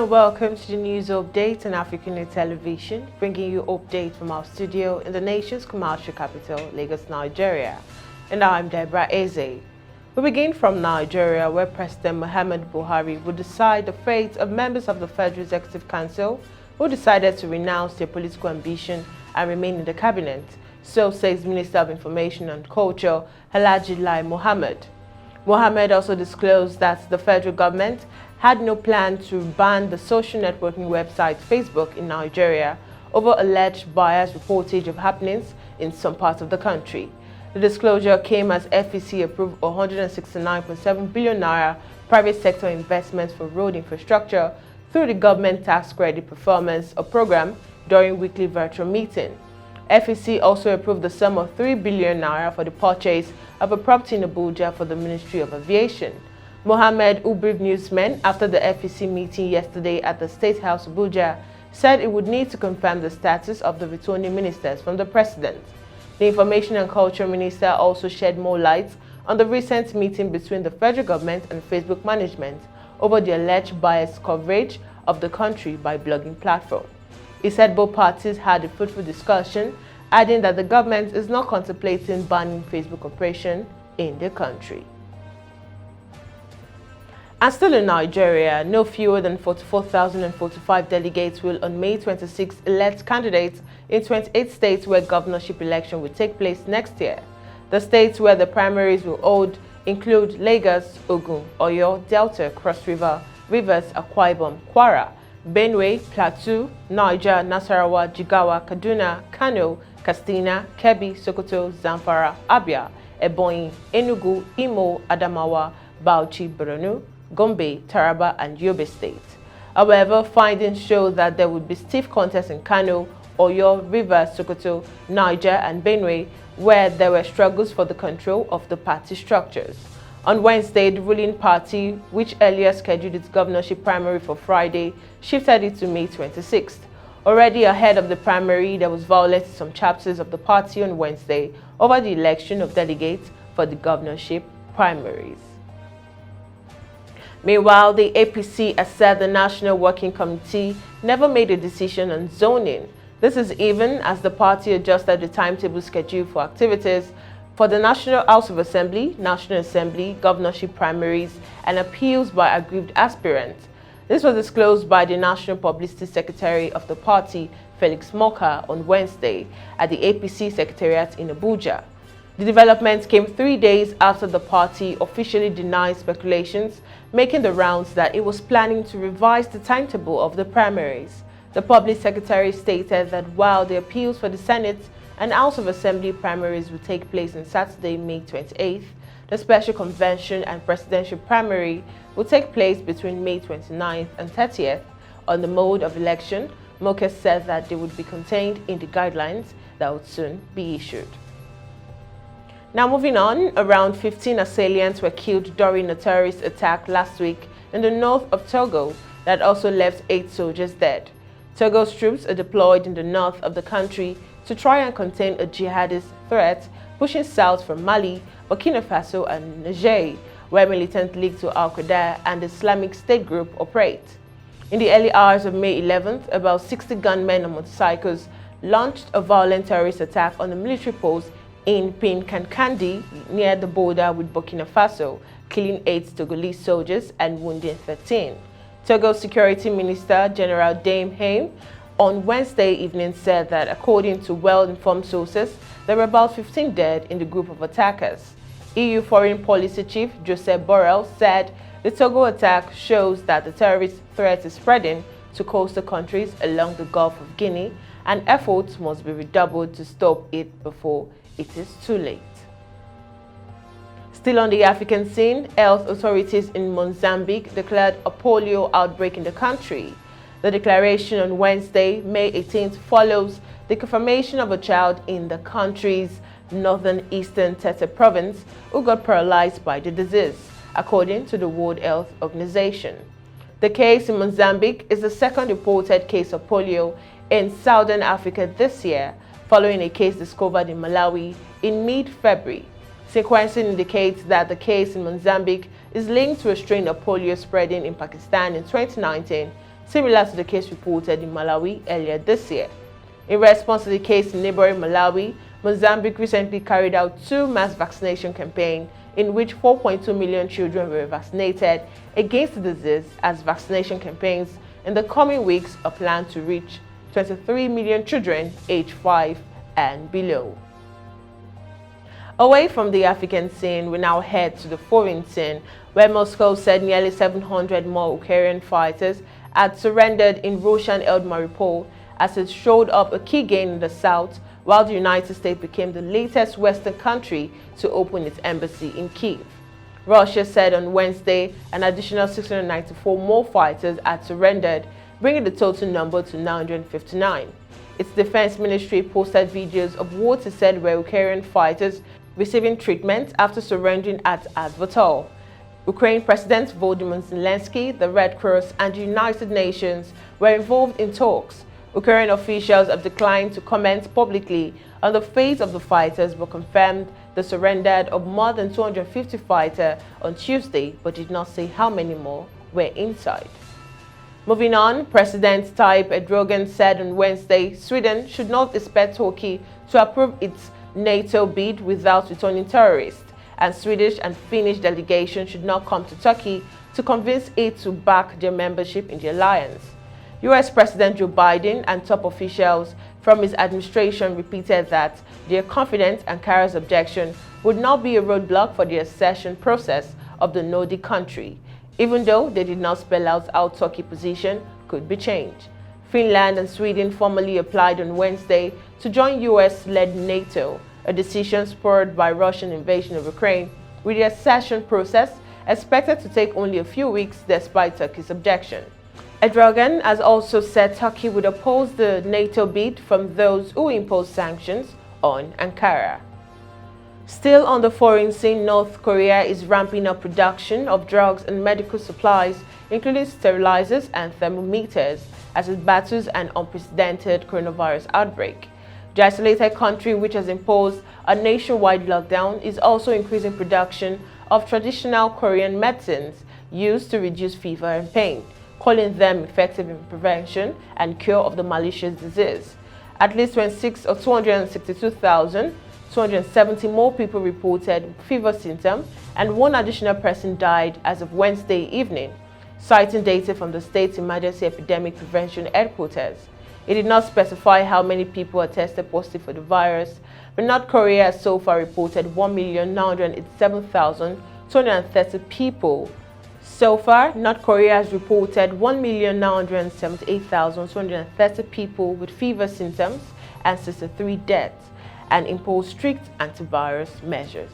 and welcome to the news update on AFRICUNIA television, bringing you updates from our studio in the nation's commercial capital, Lagos, Nigeria. And I'm Deborah Ezeh. We begin from Nigeria, where President Muhammad Buhari will decide the fate of members of the Federal Executive Council who decided to renounce their political ambition and remain in the cabinet. So says Minister of Information and Culture, alleges Lai Mohammed. Mohammed also disclosed that the federal government had no plan to ban the social networking website Facebook in Nigeria over alleged biased reportage of happenings in some parts of the country. The disclosure came as FEC approved 169.7 billion naira private sector investments for road infrastructure through the government tax credit performance program during weekly virtual meeting. FEC also approved the sum of 3 billion naira for the purchase of a property in Abuja for the Ministry of Aviation. Mohammed, who briefed newsmen after the FEC meeting yesterday at the State House Abuja, said it would need to confirm the status of the returning ministers from the president. The Information and Culture Minister also shed more light on the recent meeting between the federal government and Facebook management over the alleged biased coverage of the country by blogging platform. He said both parties had a fruitful discussion, adding that the government is not contemplating banning Facebook operation in the country. And still in Nigeria, no fewer than 44,045 delegates will on May 26 elect candidates in 28 states where governorship election will take place next year. The states where the primaries will hold include Lagos, Ogun, Oyo, Delta, Cross River, Rivers, Akwa Ibom, Kwara, Benue, Plateau, Niger, Nasarawa, Jigawa, Kaduna, Kano, Katsina, Kebbi, Sokoto, Zamfara, Abia, Ebonyi, Enugu, Imo, Adamawa, Bauchi, Borno, Gombe, Taraba, and Yobe states. However, findings show that there would be stiff contests in Kano, Oyo, Rivers, Sokoto, Niger, and Benue, where there were struggles for the control of the party structures. On Wednesday, the ruling party, which earlier scheduled its governorship primary for Friday, shifted it to May 26th. Already ahead of the primary, there was violence in some chapters of the party on Wednesday over the election of delegates for the governorship primaries. Meanwhile, the APC has said the National Working Committee never made a decision on zoning. This is even as the party adjusted the timetable schedule for activities for the National House of Assembly, National Assembly, governorship primaries, and appeals by aggrieved aspirants. This was disclosed by the National Publicity Secretary of the party, Felix Moka, on Wednesday at the APC Secretariat in Abuja. The development came 3 days after the party officially denied speculations making the rounds that it was planning to revise the timetable of the primaries. The Public Secretary stated that while the appeals for the Senate and House of Assembly primaries will take place on Saturday, May 28th, the special convention and presidential primary will take place between May 29th and 30th. On the mode of election, Moka said that they would be contained in the guidelines that would soon be issued. Now moving on, around 15 assailants were killed during a terrorist attack last week in the north of Togo that also left 8 soldiers dead. Togo's troops are deployed in the north of the country to try and contain a jihadist threat pushing south from Mali, Burkina Faso and Niger, where militant linked to Al-Qaeda and the Islamic State group operate. In the early hours of May 11th, about 60 gunmen on motorcycles launched a violent terrorist attack on the military post in Pinkankandi near the border with Burkina Faso, killing 8 Togolese soldiers and wounding 13. Togo's Security Minister, General Dame Haim, on Wednesday evening said that according to well-informed sources, there were about 15 dead in the group of attackers. EU Foreign Policy Chief Joseph Borrell said the Togo attack shows that the terrorist threat is spreading to coastal countries along the Gulf of Guinea and efforts must be redoubled to stop it before it is too late. Still on the African scene, health authorities in Mozambique declared a polio outbreak in the country. The declaration on Wednesday, May 18th, follows the confirmation of a child in the country's northern eastern Tete province who got paralyzed by the disease, according to the World Health Organization. The case in Mozambique is the second reported case of polio in southern Africa this year, following a case discovered in Malawi in mid-February. Sequencing indicates that the case in Mozambique is linked to a strain of polio spreading in Pakistan in 2019 similar to the case reported in Malawi earlier this year. In response to the case in neighboring Malawi, Mozambique recently carried out 2 mass vaccination campaigns in which 4.2 million children were vaccinated against the disease, as vaccination campaigns in the coming weeks are planned to reach 23 million children aged 5 and below. Away from the African scene, we now head to the foreign scene, where Moscow said nearly 700 more Ukrainian fighters had surrendered in Russian-held Mariupol as it showed up a key gain in the south, while the United States became the latest Western country to open its embassy in Kyiv. Russia said on Wednesday an additional 694 more fighters had surrendered, bringing the total number to 959. Its defense ministry posted videos of what it said were Ukrainian fighters receiving treatment after surrendering at Azovstal. Ukraine President Volodymyr Zelensky, the Red Cross, and the United Nations were involved in talks. Ukrainian officials have declined to comment publicly on the fate of the fighters, but confirmed the surrender of more than 250 fighters on Tuesday, but did not say how many more were inside. Moving on, President Tayyip Erdogan said on Wednesday Sweden should not expect Turkey to approve its NATO bid without returning terrorists, and Swedish and Finnish delegations should not come to Turkey to convince it to back their membership in the alliance. US President Joe Biden and top officials from his administration repeated that they are confident Ankara's objection would not be a roadblock for the accession process of the Nordic country, even though they did not spell out how Turkey's position could be changed. Finland and Sweden formally applied on Wednesday to join US-led NATO, a decision spurred by Russian invasion of Ukraine, with the accession process expected to take only a few weeks despite Turkey's objection. Erdogan has also said Turkey would oppose the NATO bid from those who impose sanctions on Ankara. Still on the foreign scene, North Korea is ramping up production of drugs and medical supplies, including sterilizers and thermometers, as it battles an unprecedented coronavirus outbreak. The isolated country, which has imposed a nationwide lockdown, is also increasing production of traditional Korean medicines used to reduce fever and pain, calling them effective in prevention and cure of the malicious disease. At least 262,270 more people reported fever symptoms, and 1 additional person died as of Wednesday evening, citing data from the state's Emergency Epidemic Prevention Headquarters. It did not specify how many people are tested positive for the virus, but North Korea has so far reported 1,987,230 people. So far, North Korea has reported 1,978,230 people with fever symptoms and 63 deaths, and imposed strict antivirus measures.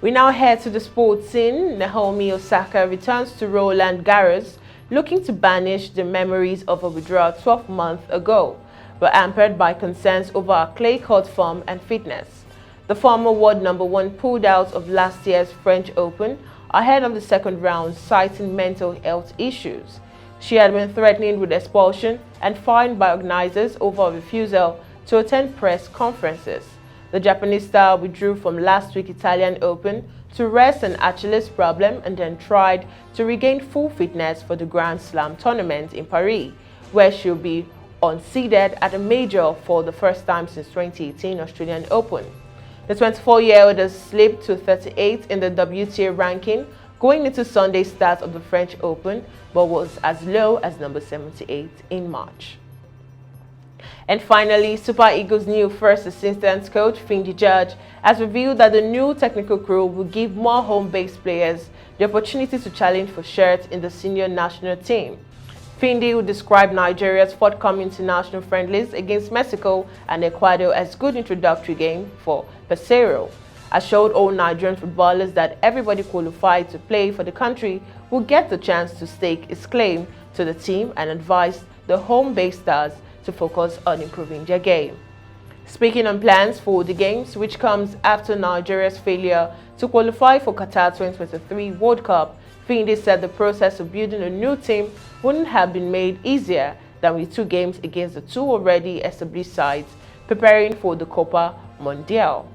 We now head to the sports scene. Nahomi Osaka returns to Roland Garros, looking to banish the memories of a withdrawal 12 months ago, but hampered by concerns over her clay court form and fitness. The former world #1 pulled out of last year's French Open ahead of the second round, citing mental health issues. She had been threatened with expulsion and fined by organizers over a refusal to attend press conferences. The Japanese star withdrew from last week's Italian Open to rest an Achilles problem and then tried to regain full fitness for the Grand Slam tournament in Paris, where she'll be unseeded at a major for the first time since 2018 Australian Open. The 24-year-old has slipped to 38 in the WTA ranking going into Sunday's start of the French Open, but was as low as number 78 in March. And finally, Super Eagles' new first assistant coach, Finidi, has revealed that the new technical crew will give more home-based players the opportunity to challenge for shirts in the senior national team. Finidi, who described Nigeria's forthcoming international friendlies against Mexico and Ecuador as good introductory game for Pesero, assured all Nigerian footballers that everybody qualified to play for the country will get the chance to stake his claim to the team, and advised the home-based stars to focus on improving their game. Speaking on plans for the games, which comes after Nigeria's failure to qualify for Qatar 2023 World Cup, Finidi said the process of building a new team wouldn't have been made easier than with 2 games against the 2 already established sides preparing for the Copa Mundial.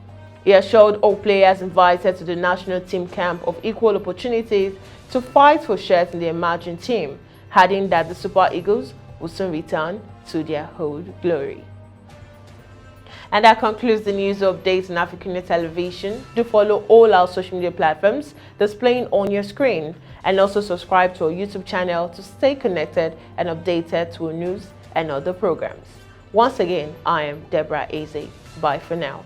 He assured all players invited to the national team camp of equal opportunities to fight for shirts in the emerging team, adding that the Super Eagles will soon return to their old glory. And that concludes the news updates on AFRICUNIA television. Do follow all our social media platforms displaying on your screen, and also subscribe to our YouTube channel to stay connected and updated to our news and other programs. Once again, I am Deborah Ezeh. Bye for now.